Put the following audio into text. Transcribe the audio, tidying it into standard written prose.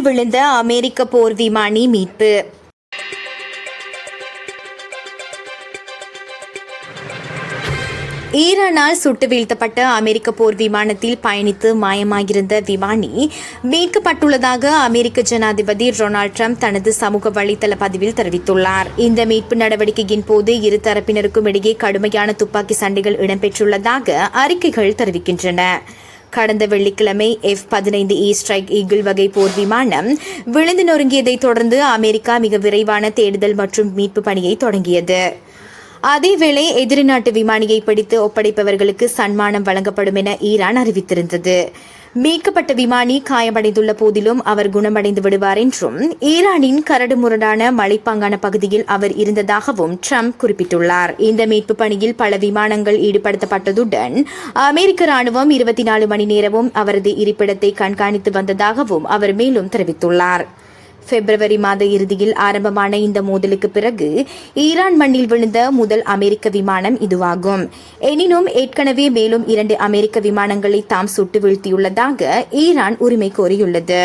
விழுந்த அமெரிக்க போர் விமானி மீட்பு. ஈரானால் சுட்டு வீழ்த்தப்பட்ட அமெரிக்க போர் விமானத்தில் பயணித்து மாயமாகியிருந்த விமானி மீட்கப்பட்டுள்ளதாக அமெரிக்க ஜனாதிபதி டொனால்டு டிரம்ப் தனது சமூக வலைதள பதிவில் தெரிவித்துள்ளார். இந்த மீட்பு நடவடிக்கையின் போது இரு தரப்பினருக்கும் இடையே கடுமையான துப்பாக்கி சண்டைகள் இடம்பெற்றுள்ளதாக அறிக்கைகள் தெரிவிக்கின்றன. கடந்த வெள்ளிக்கிழமை F-15E ஸ்ட்ரைக் ஈகிள் வகை போர் விமானம் விழுந்து நொறுங்கியதைத் தொடர்ந்து அமெரிக்கா மிக விரைவான தேடுதல் மற்றும் மீட்பு பணியை தொடங்கியது. அதேவேளை எதிரி நாட்டு விமானியை பிடித்து ஒப்படைப்பவர்களுக்கு சன்மானம் வழங்கப்படும் என ஈரான் அறிவித்திருந்தது. மீட்கப்பட்ட விமானி காயமடைந்துள்ள போதிலும் அவர் குணமடைந்து விடுவார் என்றும் ஈரானின் கரடுமுரடான மலைப்பாங்கான பகுதியில் அவர் இருந்ததாகவும் ட்ரம்ப் குறிப்பிட்டுள்ளார். இந்த மீட்பு பணியில் பல விமானங்கள் ஈடுபடுத்தப்பட்டதுடன் அமெரிக்க ராணுவம் 24 மணி நேரமும் அவரது இருப்பிடத்தை கண்காணித்து வந்ததாகவும் அவர் மேலும் தெரிவித்துள்ளார். பிப்ரவரி மாத இறுதியில் ஆரம்பமான இந்த மோதலுக்கு பிறகு ஈரான் மண்ணில் விழுந்த முதல் அமெரிக்க விமானம் இதுவாகும். எனினும் ஏற்கனவே மேலும் 2 அமெரிக்க விமானங்களை தாம் சுட்டு வீழ்த்தியுள்ளதாக ஈரான் உரிமை கோரியுள்ளது.